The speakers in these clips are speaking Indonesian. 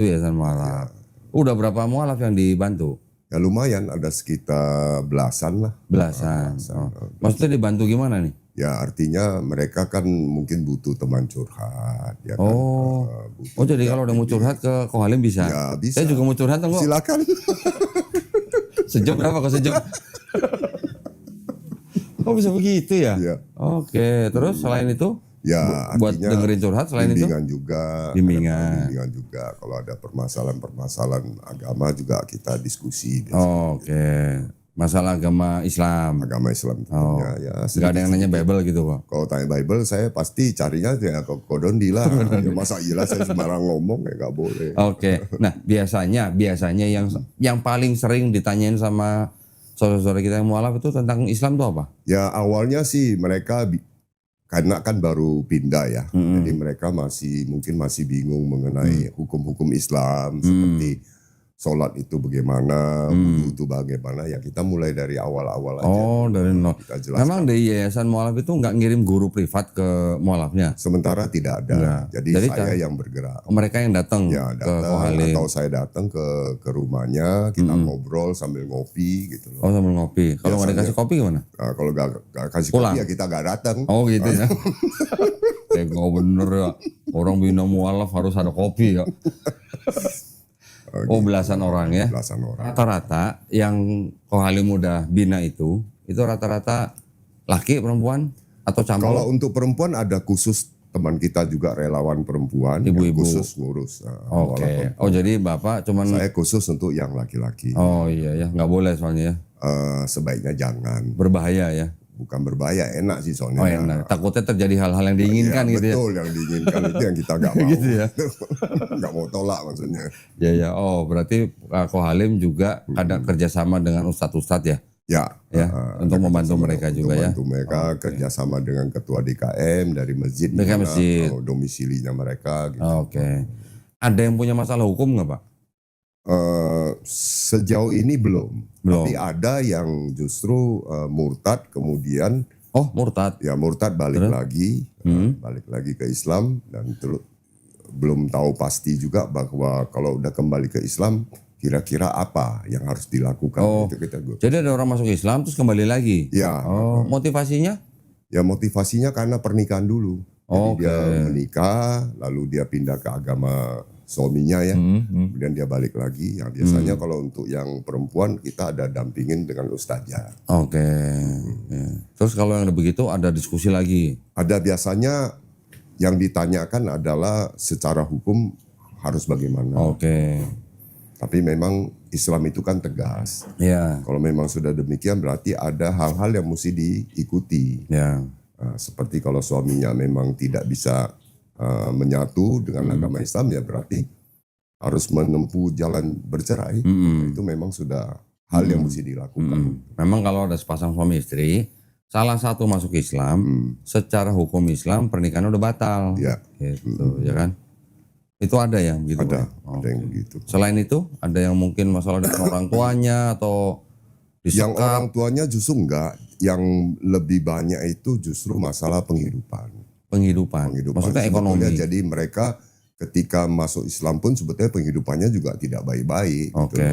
Itu yayasan mualaf. Udah berapa mualaf yang dibantu? Ya lumayan, ada sekitar belasan lah. Belasan. Maksudnya dibantu gimana nih? Ya artinya mereka kan mungkin butuh teman curhat. Ya kan? Oh jadi kalau udah mau curhat ke Ko Halim bisa? Ya bisa. Saya juga mau curhat dong kok. Silakan. Sejam berapa kok sejam? Oh bisa begitu ya? Ya. Oke, terus selain itu? Ya Buat artinya dengerin curhat selain itu? bimbingan juga. Bimbingan. Bimbingan juga. Kalau ada permasalahan agama juga kita diskusi. Oke. Masalah agama Islam. Agama Islam tentunya. Ya, Gak ada yang nanya Bible gitu kok? Kalau tanya Bible saya pasti carinya ya ke Kodondi lah. Ya, masa iya saya sembarang ngomong ya nggak boleh. Oke. Nah biasanya yang paling sering ditanyain sama saudara-saudara kita yang mualaf itu tentang Islam itu apa? Ya awalnya sih mereka karena kan baru pindah ya. Jadi mereka mungkin masih bingung mengenai hukum-hukum Islam seperti sholat itu bagaimana, wudu itu bagaimana. Ya kita mulai dari awal-awal aja. Oh dari nol. Kita jelaskan. Memang di yayasan mualaf itu nggak ngirim guru privat ke mualafnya? Sementara tidak ada. Jadi saya yang bergerak. Mereka yang datang Ya ke Ko Halim. atau saya datang ke rumahnya, kita ngobrol sambil ngopi gitu loh. Oh sambil ngopi. Kalau nggak dikasih kopi gimana? Nah, kalau gak kasih Pulang. kopi ya kita gak datang. Oh gitu ya. Tega bener ya. Orang bina mualaf harus ada kopi ya. Oh belasan orang ya. Belasan orang. Rata-rata yang Ko Halim udah bina itu rata-rata laki perempuan atau campur? Kalau untuk perempuan ada khusus teman kita juga relawan perempuan yang Ibu-ibu. khusus ngurus. Oke. Oh jadi bapak cuman. Saya khusus untuk yang laki-laki. Oh iya ya nggak boleh soalnya ya. Sebaiknya jangan. Berbahaya ya. Bukan berbahaya, enak sih soalnya. Oh enak. Takutnya terjadi hal-hal yang diinginkan Ya, gitu ya. betul yang diinginkan itu yang kita nggak mau. Gitu ya. Nggak mau tolak maksudnya. Ya ya. Oh berarti Ko Halim juga ada kerjasama dengan ustadz-ustadz ya. Ya, untuk membantu mereka juga ya. Membantu mereka kerjasama dengan ketua DKM dari masjid, masjid. Domisilinya mereka. Gitu. Oke. Ada yang punya masalah hukum nggak Pak? Sejauh ini belum. Tapi ada yang justru murtad kemudian. Oh murtad. Ya murtad balik lagi ke Islam dan belum tahu pasti juga bahwa kalau udah kembali ke Islam kira-kira apa yang harus dilakukan. Jadi ada orang masuk Islam terus kembali lagi? Ya. Motivasinya? Ya motivasinya karena pernikahan dulu. Jadi dia menikah, lalu dia pindah ke agama suaminya ya. Kemudian dia balik lagi. Yang biasanya kalau untuk yang perempuan kita ada dampingin dengan ustazah. Oke. Ya. Terus kalau yang begitu ada diskusi lagi? Ada biasanya yang ditanyakan adalah secara hukum harus bagaimana. Oke. Tapi memang Islam itu kan tegas. Ya. Kalau memang sudah demikian berarti ada hal-hal yang mesti diikuti. Ya. Seperti kalau suaminya memang tidak bisa menyatu dengan agama Islam ya berarti harus menempuh jalan bercerai. Itu memang sudah hal yang mesti dilakukan. Memang kalau ada sepasang suami istri, salah satu masuk Islam, secara hukum Islam pernikahan udah batal. Ya. Gitu, ya kan? Itu ada yang begitu? Ada yang begitu. Selain itu, ada yang mungkin masalah dengan orang tuanya atau disekap? Yang orang tuanya justru enggak. Yang lebih banyak itu justru masalah penghidupan. Maksudnya ekonomi. Jadi mereka ketika masuk Islam pun sebetulnya penghidupannya juga tidak baik-baik. Oke. Gitu.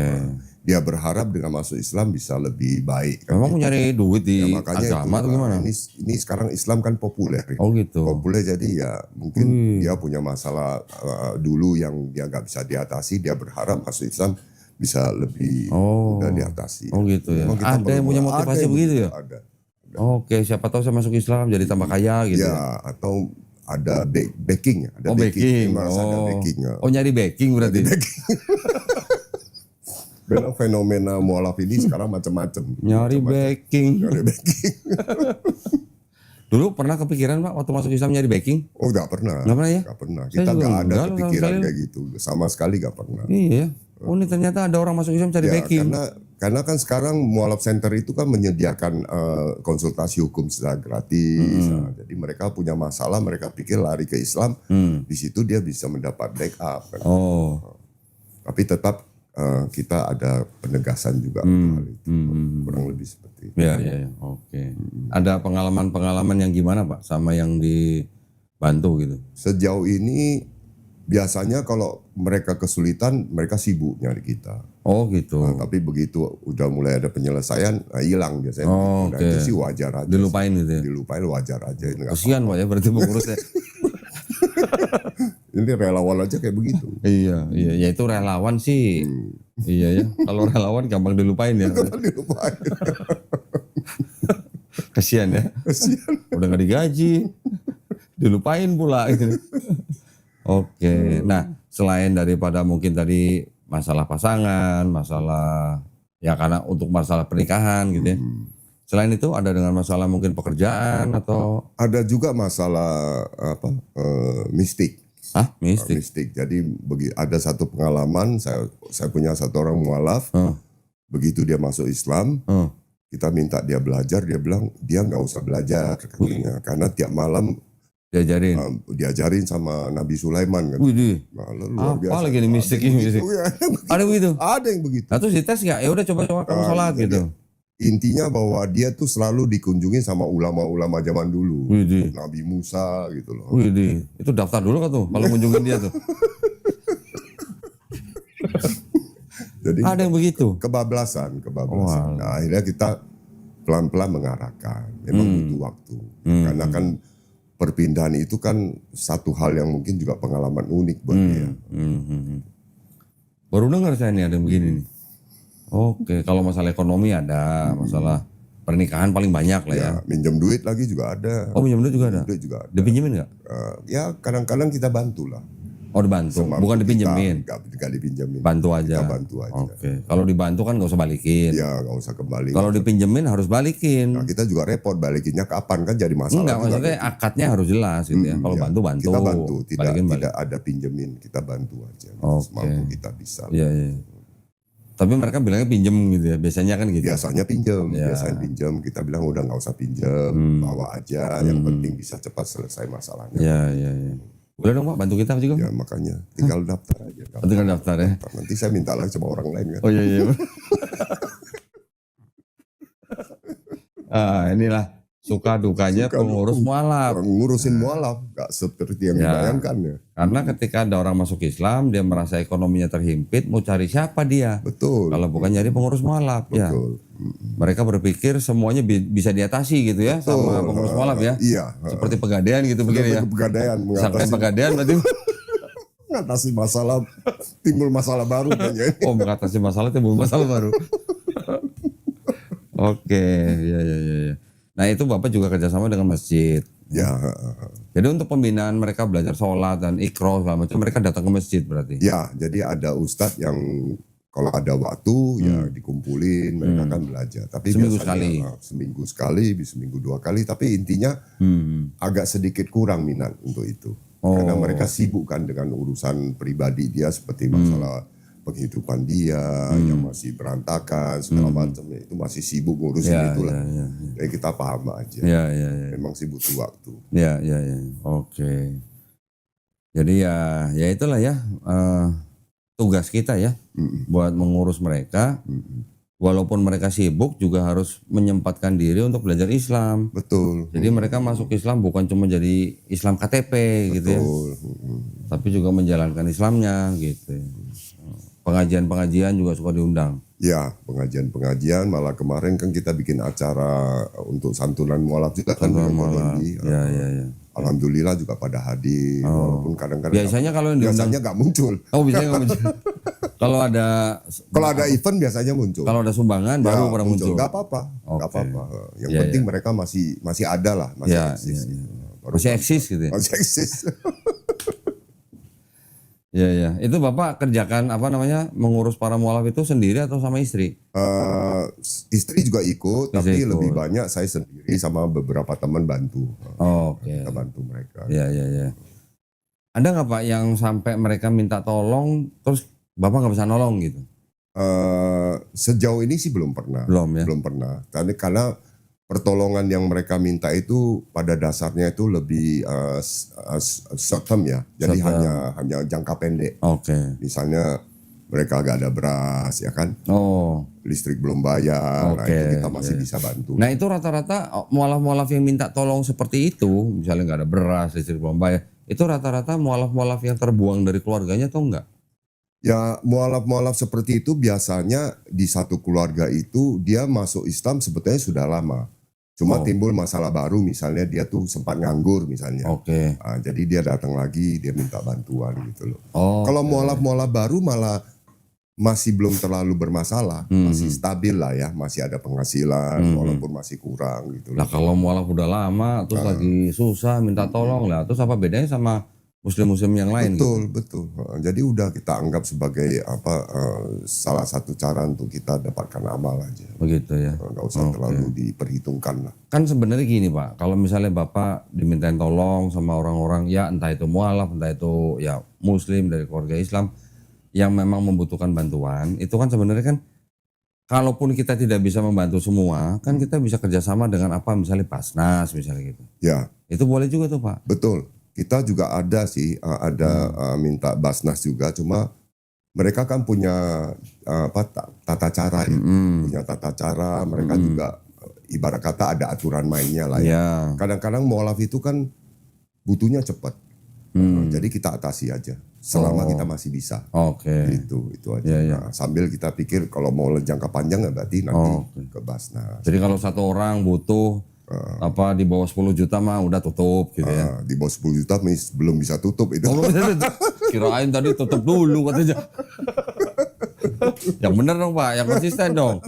Dia berharap dengan masuk Islam bisa lebih baik. Memang mau nyari duit di agama atau gimana? Ini sekarang Islam kan populer. Oh gitu. Populer jadi ya mungkin dia punya masalah dulu yang dia nggak bisa diatasi. Dia berharap masuk Islam bisa lebih mudah diatasi. Oh gitu ya. Ada yang punya motivasi begitu ya? Ada. Oke, siapa tahu saya masuk Islam jadi tambah kaya gitu. Ya, atau ada backing. Ada backing. Ada backing. Oh nyari backing berarti? Memang fenomena mualaf ini sekarang macam-macam. Nyari backing. Dulu pernah kepikiran Pak waktu masuk Islam nyari backing? Oh enggak pernah. Enggak pernah ya? Enggak pernah. Kita enggak ada kepikiran kayak gitu. Sama sekali enggak pernah. Iya. Oh ini ternyata ada orang masuk Islam cari backing. Karena kan sekarang Mualaf Center itu kan menyediakan konsultasi hukum secara gratis. Jadi mereka punya masalah, mereka pikir lari ke Islam, di situ dia bisa mendapat backup. Kan. Tapi tetap kita ada penegasan juga untuk hal itu. Kurang lebih seperti itu. Iya. Oke. Ada pengalaman-pengalaman yang gimana Pak sama yang dibantu gitu? Sejauh ini Biasanya kalau mereka kesulitan, mereka sibuk nyari kita. Oh gitu. Nah, tapi begitu udah mulai ada penyelesaian, hilang biasanya. Oh, Nah, oke. itu sih wajar aja. Dilupain gitu ya. Dilupain wajar aja. Ini nggak Kasihan Pak ya berarti pengurusnya. Ini relawan aja kayak begitu. Iya, ya itu relawan sih. Iya ya. Kalau relawan gampang dilupain ya. Dilupain. Kasihan ya. Udah gak digaji. Dilupain pula gitu. Oke. Nah, selain daripada mungkin tadi masalah pasangan, masalah ya karena untuk masalah pernikahan gitu ya. Selain itu ada dengan masalah mungkin pekerjaan atau Ada juga masalah mistik. mistik. Mistik. Jadi ada satu pengalaman, saya punya satu orang mualaf. Begitu dia masuk Islam, kita minta dia belajar, dia bilang dia nggak usah belajar katanya, karena tiap malam diajarin sama Nabi Sulaiman kan. Widih. Nah, luar biasa. Apa lagi nih mistik ini? Mistik. Ada begitu? Ada yang begitu. Nah, terus dites nggak? Ya udah coba kamu sholat gitu. Intinya bahwa dia tuh selalu dikunjungi sama ulama-ulama zaman dulu. Widih. Nabi Musa gitu loh. Widih. Itu daftar dulu kan tuh kalau kunjungin dia tuh. Jadi Ada yang begitu. kebablasan. Wow. Nah, akhirnya kita pelan-pelan mengarahkan. Memang butuh waktu. Karena kan perpindahan itu kan satu hal yang mungkin juga pengalaman unik buat dia. Baru dengar saya nih ada yang begini nih. Oke, kalau masalah ekonomi ada, masalah pernikahan paling banyak lah ya. Ya, minjem duit lagi juga ada. Oh, minjem duit juga ada. Duit juga ada. Dipinjemin nggak? Ya kadang-kadang kita bantu lah. Oh, dibantu, bukan dipinjemin. Enggak dipinjemin. Bantu aja. Kita bantu aja. Oke, kalau dibantu kan nggak usah balikin. Ya nggak usah kembali. Kalau dipinjemin harus balikin. Nah, kita juga repot balikinnya kapan kan jadi masalah. Enggak, juga. maksudnya akadnya harus jelas gitu ya. Kalau Ya, bantu, kita bantu, balikin, tidak ada pinjemin, kita bantu aja. Oke. Semampu kita bisa. Iya, iya. Tapi mereka bilangnya pinjem gitu ya. Biasanya kan gitu. Biasanya pinjem, Ya. biasanya pinjem. Kita bilang udah nggak usah pinjem, bawa aja. Yang penting bisa cepat selesai masalahnya. Iya, iya, iya. Boleh dong Pak, bantu kita juga. Ya makanya tinggal daftar aja. Tinggal daftar ya. Nanti saya minta lagi sama orang lain kan. Oh iya, iya. Inilah suka dukanya pengurus mualaf. Orang ngurusin mualaf nggak seperti yang dibayangkan ya. Karena ketika ada orang masuk Islam, dia merasa ekonominya terhimpit, mau cari siapa dia? Betul. Kalau bukan nyari pengurus mualaf ya. Betul. Mereka berpikir semuanya bisa diatasi gitu ya sama pengurus mualaf ya. Iya. Seperti pegadaian gitu begini ya. Pegadaian Sampai pegadaian berarti mengatasi masalah, timbul masalah baru kayaknya. mengatasi masalah timbul masalah baru. Oke, ya. Nah itu Bapak juga kerjasama dengan masjid. Ya. Jadi untuk pembinaan mereka belajar sholat dan ikro segala macam, mereka datang ke masjid berarti. Ya, jadi ada ustadz yang kalau ada waktu ya dikumpulin, mereka kan belajar. Tapi Seminggu biasanya, seminggu sekali, seminggu 2 kali. Tapi intinya agak sedikit kurang minat untuk itu. Karena mereka sibuk kan dengan urusan pribadi dia seperti masalah penghidupan dia yang masih berantakan segala macam, itu masih sibuk ngurusin itulah. Jadi kita paham aja. Ya. Memang sih butuh waktu. Ya. Oke. Jadi ya itulah ya tugas kita ya buat mengurus mereka. Walaupun mereka sibuk juga harus menyempatkan diri untuk belajar Islam. Betul. Jadi mereka masuk Islam bukan cuma jadi Islam KTP gitu ya. Tapi juga menjalankan Islamnya gitu. Pengajian-pengajian juga suka diundang. Ya, pengajian-pengajian, malah kemarin kan kita bikin acara untuk santunan mualaf juga kan. Ya. Alhamdulillah juga pada hadir, walaupun kadang-kadang Biasanya kalau yang diundang, biasanya nggak muncul. oh biasanya nggak muncul. Kalau ada event biasanya muncul. Kalau ada sumbangan baru pada muncul. Nggak apa-apa, nggak Oke. apa-apa. Yang penting mereka masih ada lah, masih eksis. Masih eksis gitu ya. Masih eksis. Iya. Itu Bapak kerjakan mengurus para mualaf itu sendiri atau sama istri? Istri juga ikut, tapi lebih banyak saya sendiri sama beberapa teman bantu. Oke. Kita bantu mereka. Iya. Ada nggak Pak yang sampai mereka minta tolong terus Bapak nggak bisa nolong gitu? Sejauh ini sih belum pernah. Belum pernah. Karena pertolongan yang mereka minta itu pada dasarnya itu lebih short term ya. Jadi hanya jangka pendek. Oke. Misalnya mereka gak ada beras ya kan. Listrik belum bayar. Nah itu kita masih bisa bantu. Nah itu rata-rata mualaf-mualaf yang minta tolong seperti itu, misalnya nggak ada beras, listrik belum bayar, itu rata-rata mualaf-mualaf yang terbuang dari keluarganya atau enggak? Ya mualaf-mualaf seperti itu biasanya di satu keluarga itu dia masuk Islam sebetulnya sudah lama. Cuma timbul masalah baru, misalnya dia tuh sempat nganggur misalnya. Oke. Jadi dia datang lagi, dia minta bantuan gitu loh. Oh, Kalau mualaf-mualaf baru malah masih belum terlalu bermasalah, masih stabil lah ya, masih ada penghasilan walaupun masih kurang gitu Nah loh. kalau mualaf udah lama terus lagi susah minta tolong lah, terus apa bedanya sama muslim-muslim yang lain? Betul. Jadi udah kita anggap sebagai salah satu cara untuk kita dapatkan amal aja. Begitu ya. Nggak usah terlalu diperhitungkan lah. Kan sebenarnya gini Pak, kalau misalnya Bapak dimintain tolong sama orang-orang ya entah itu mualaf, entah itu ya muslim dari keluarga Islam yang memang membutuhkan bantuan, itu kan sebenarnya kan kalaupun kita tidak bisa membantu semua, kan kita bisa kerjasama dengan apa misalnya Basnas misalnya gitu. Ya. Itu boleh juga tuh Pak. Betul. Kita juga ada sih, minta Basnas juga, cuma mereka kan punya tata cara ya. Punya tata cara, mereka juga ibarat kata ada aturan mainnya lah ya. Kadang-kadang mualaf itu kan butuhnya cepat. Jadi kita atasi aja selama kita masih bisa. Itu aja. Nah, sambil kita pikir kalau mau jangka panjang ya berarti nanti ke Basnas. Jadi kalau satu orang butuh di bawah 10 juta mah udah tutup gitu ya. Di bawah 10 juta belum bisa tutup itu. Kirain tadi tutup dulu katanya. Yang bener dong Pak, yang konsisten dong.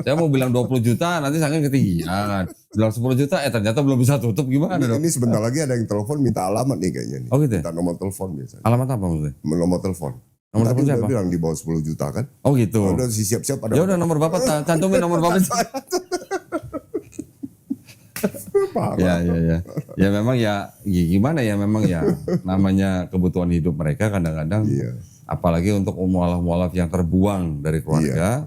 Saya mau bilang 20 juta nanti sangat ketinggian. Bilang 10 juta ternyata belum bisa tutup, gimana dong? Ini sebentar lagi ada yang telepon minta alamat nih kayaknya nih. Oh gitu ya? Minta nomor telepon biasanya. Alamat apa maksudnya? Nomor telepon. Nomor Tadi telepon siapa? bilang di bawah 10 juta kan. Oh gitu. Udah siap-siap ada. Ya udah nomor Bapak cantumin nomor Bapak. Ya. Ya memang ya gimana ya memang ya namanya kebutuhan hidup mereka kadang-kadang apalagi untuk mualaf-mualaf yang terbuang dari keluarga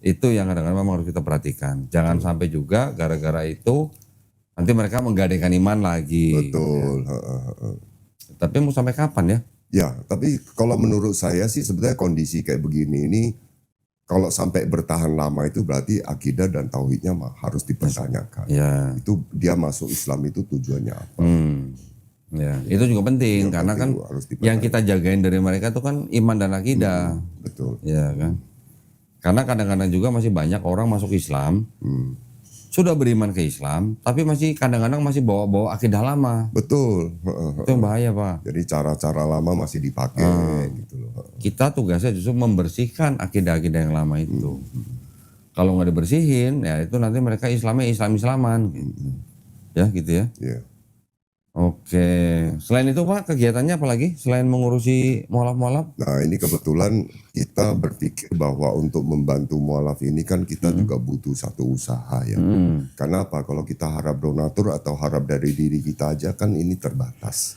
itu yang kadang-kadang memang harus kita perhatikan. Jangan sampai juga gara-gara itu nanti mereka menggadaikan iman lagi. Betul. Tapi mau sampai kapan ya? Ya, tapi kalau menurut saya sih sebenarnya kondisi kayak begini ini kalau sampai bertahan lama itu berarti akidah dan tauhidnya harus dipertanyakan. Ya. Itu dia masuk Islam itu tujuannya apa? Ya, itu juga penting karena kan yang kita jagain dari mereka itu kan iman dan akidah. Betul. Ya kan. Karena kadang-kadang juga masih banyak orang masuk Islam, sudah beriman ke Islam, tapi masih kadang-kadang masih bawa-bawa akidah lama. Betul. Itu yang bahaya Pak. Jadi cara-cara lama masih dipakai gitu loh. Kita tugasnya justru membersihkan akidah-akidah yang lama itu. Kalau nggak dibersihin, ya itu nanti mereka Islamnya Islam-Islaman. Gitu. Ya gitu ya. Iya. Oke. Selain itu Pak, kegiatannya apa lagi? Selain mengurusi mualaf-mualaf? Nah ini kebetulan kita berpikir bahwa untuk membantu mualaf ini kan kita juga butuh satu usaha ya. Karena apa? Kalau kita harap donatur atau harap dari diri kita aja kan ini terbatas.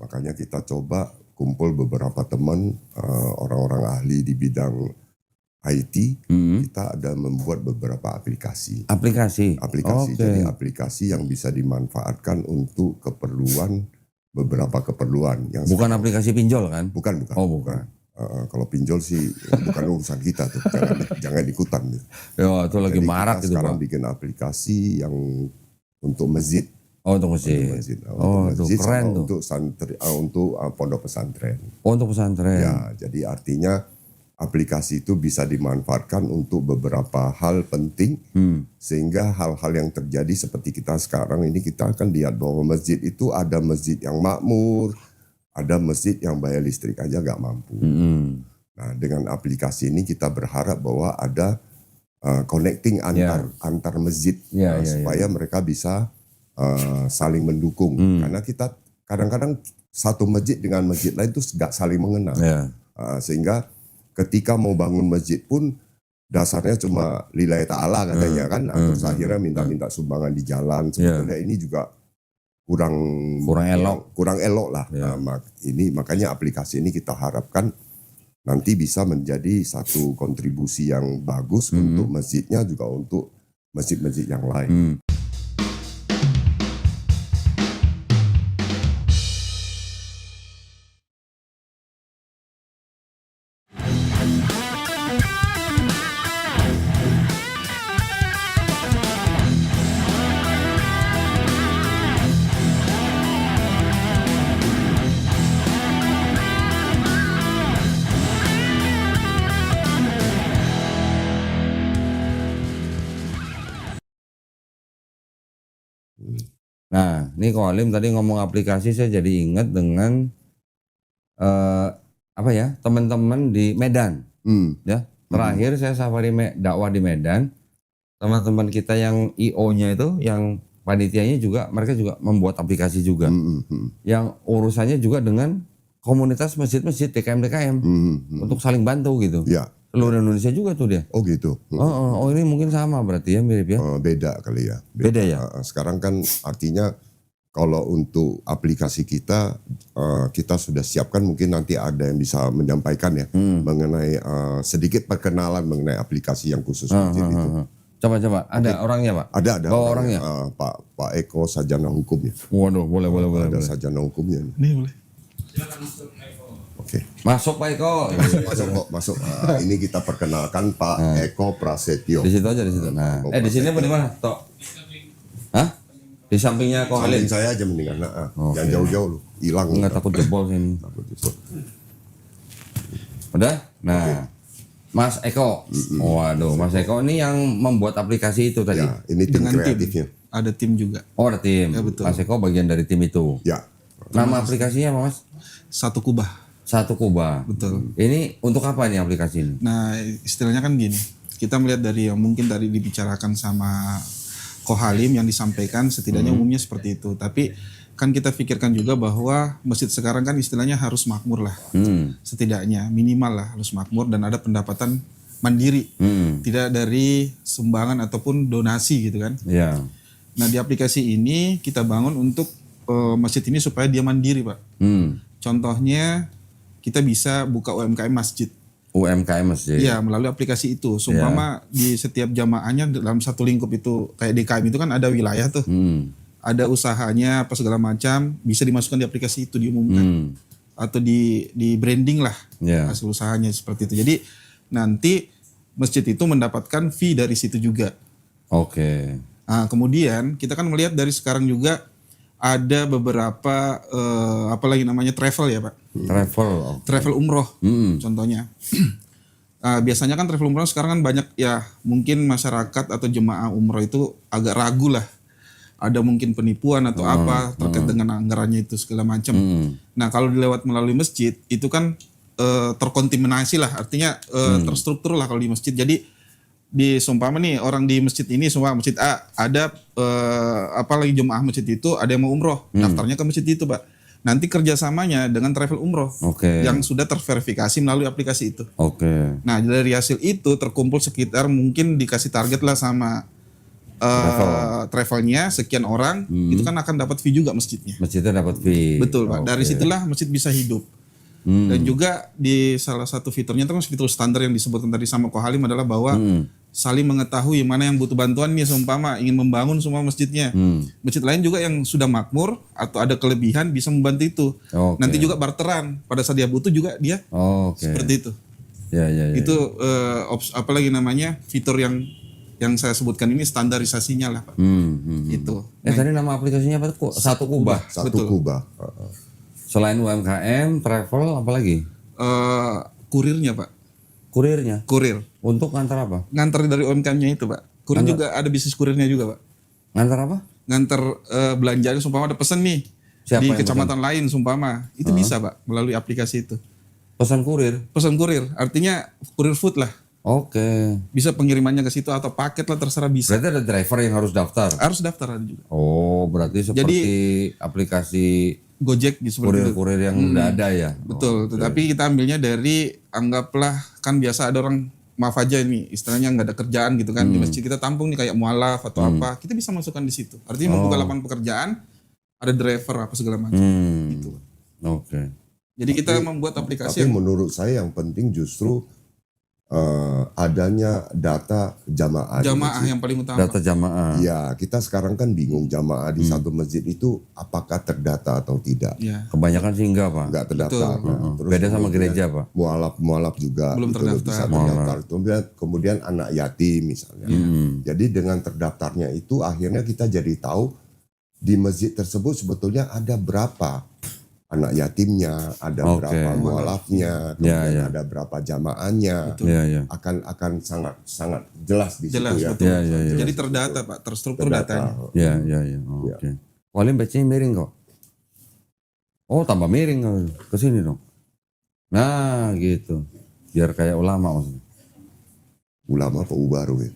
Makanya kita coba kumpul beberapa teman orang-orang ahli di bidang IT, kita ada membuat beberapa aplikasi. Aplikasi? Jadi aplikasi yang bisa dimanfaatkan untuk beberapa keperluan. Yang bukan aplikasi pinjol kan? Bukan. Oh bukan. Kalau pinjol sih bukan urusan kita tuh, jangan ikutan. Ya itu lagi marak gitu sekarang Pak. bikin aplikasi yang untuk masjid. Oh untuk masjid. Itu keren tuh. Untuk pondok pesantren. Oh untuk pesantren. Ya, jadi artinya aplikasi itu bisa dimanfaatkan untuk beberapa hal penting sehingga hal-hal yang terjadi seperti kita sekarang ini kita akan lihat bahwa masjid itu ada masjid yang makmur, ada masjid yang bayar listrik aja gak mampu. Nah dengan aplikasi ini kita berharap bahwa ada connecting antar masjid supaya mereka bisa saling mendukung karena kita kadang-kadang satu masjid dengan masjid lain itu gak saling mengenal sehingga ketika mau bangun masjid pun dasarnya cuma lillahi ta'ala katanya kan. Terus akhirnya minta-minta sumbangan di jalan. Sebetulnya ini juga kurang elok lah. Makanya aplikasi ini kita harapkan nanti bisa menjadi satu kontribusi yang bagus untuk masjidnya juga untuk masjid-masjid yang lain. Nah, ini Ko Halim tadi ngomong aplikasi, saya jadi ingat dengan teman-teman di Medan. Ya, terakhir saya safari dakwah di Medan, teman-teman kita yang IO-nya itu, yang panitianya juga, mereka juga membuat aplikasi juga, yang urusannya juga dengan komunitas masjid-masjid DKM untuk saling bantu gitu. Ya. Seluruh Indonesia juga tuh dia. Oh gitu. Oh ini mungkin sama berarti ya, mirip ya. Beda kali ya. Beda ya. Sekarang kan artinya kalau untuk aplikasi kita sudah siapkan, mungkin nanti ada yang bisa menyampaikan ya mengenai sedikit perkenalan mengenai aplikasi yang khusus masjid itu. Coba ada orangnya Pak? Ada orangnya. Pak Eko sarjana hukumnya. Waduh, boleh. Ada sarjana hukumnya. Nih boleh. Oke. Masuk Pak Eko. Masuk. Ini kita perkenalkan Pak Eko Prasetyo. Di situ aja di situ. Nah, di sini apa di mana? Tok. Hah? Di sampingnya Ko Halim. Samping saya aja mendingan. Jangan jauh-jauh lu. Hilang. Enggak takut jebol sini. Udah? Nah. Mas Eko. Waduh, Mas Eko ini yang membuat aplikasi itu tadi. Ya, ini tim Dengan kreatifnya. Ada tim juga. Oh, ada tim. Ya, betul. Mas Eko bagian dari tim itu. Ya. Nama aplikasinya apa Mas? Satu kubah. Satu Kubah. Betul. Ini untuk apa nih aplikasi ini? Nah istilahnya kan gini. Kita melihat dari yang mungkin tadi dibicarakan sama Ko Halim yang disampaikan, setidaknya umumnya seperti itu. Tapi kan kita pikirkan juga bahwa masjid sekarang kan istilahnya harus makmur lah. Setidaknya minimal lah harus makmur dan ada pendapatan mandiri. Tidak dari sumbangan ataupun donasi gitu kan. Iya. Nah di aplikasi ini kita bangun untuk masjid ini supaya dia mandiri Pak. Contohnya kita bisa buka UMKM masjid. UMKM masjid. Iya, melalui aplikasi itu. Sumpama di setiap jamaahnya dalam satu lingkup itu, kayak DKM itu kan ada wilayah tuh. Ada usahanya apa segala macam, bisa dimasukkan di aplikasi itu, diumumkan. Atau di branding lah hasil usahanya seperti itu. Jadi nanti masjid itu mendapatkan fee dari situ juga. Oke. Nah, kemudian kita kan melihat dari sekarang juga ada beberapa travel ya Pak. Travel umroh contohnya. Biasanya kan travel umroh sekarang kan banyak ya, mungkin masyarakat atau jemaah umroh itu agak ragu lah. Ada mungkin penipuan atau apa terkait dengan anggarannya itu segala macam. Nah kalau dilewat melalui masjid itu kan terkontaminasi lah, artinya terstruktur lah kalau di masjid. Jadi di seumpama nih orang di masjid ini, semua masjid A ada apalagi jemaah masjid itu ada yang mau umroh, daftarnya ke masjid itu Pak. Nanti kerjasamanya dengan travel umroh yang sudah terverifikasi melalui aplikasi itu. Nah dari hasil itu terkumpul sekitar mungkin dikasih target lah sama travelnya sekian orang, itu kan akan dapat fee juga masjidnya. Masjidnya dapat fee. Betul Pak. Dari situlah masjid bisa hidup. Dan juga di salah satu fiturnya itu kan fitur standar yang disebutkan tadi sama Ko Halim adalah bahwa saling mengetahui mana yang butuh bantuan nih, seumpama ingin membangun semua masjidnya. Masjid lain juga yang sudah makmur atau ada kelebihan bisa membantu itu. Nanti juga barteran, pada saat dia butuh juga dia seperti itu. Ya. Itu fitur yang saya sebutkan ini standarisasinya lah Pak. Itu. Tadi nama aplikasinya apa tuh? Satu Kubah. Satu Kubah. Selain UMKM, travel, apa lagi? Kurirnya Pak. Kurirnya? Kurir. Untuk ngantar apa? Ngantar dari UMKM-nya itu Pak. Kurir juga ada bisnis kurirnya juga Pak. Ngantar apa? Ngantar belanjaan, sumpama ada pesan nih. Di kecamatan lain sumpama. Itu bisa Pak, melalui aplikasi itu. Pesan kurir? Pesan kurir, artinya kurir food lah. Bisa pengirimannya ke situ atau paket lah, terserah bisa. Berarti ada driver yang harus daftar? Harus daftar ada juga. Berarti seperti aplikasi Gojek gitu, kurir-kurir yang udah ada ya. Betul, tetapi kita ambilnya dari, anggaplah kan biasa ada orang, maaf aja ini istilahnya nggak ada kerjaan gitu kan, di masjid kita tampung nih kayak mualaf atau apa, kita bisa masukkan di situ. Artinya membuka lapangan pekerjaan, ada driver apa segala macam gitu. Jadi kita membuat aplikasi. Tapi menurut saya yang penting justru adanya data jamaah. Jamaah yang paling utama. Data jamaah. Ya, kita sekarang kan bingung jamaah di satu masjid itu apakah terdata atau tidak. Kebanyakan sih enggak Pak. Enggak terdaftar. Terus beda sama gereja Pak. Mualaf juga belum terdaftar. Bisa terdaftar. Kemudian anak yatim misalnya. Jadi dengan terdaftarnya itu akhirnya kita jadi tahu di masjid tersebut sebetulnya ada berapa anak yatimnya, ada berapa mualafnya, kemudian ada berapa jamaahnya, akan sangat jelas di situ ya. Jadi terdata Pak, terstruktur datanya. Oke. Walim pecinya miring kok. Oh tambah miring ke sini dong. Nah gitu. Biar kayak ulama maksudnya. Ulama apa ubaru ya?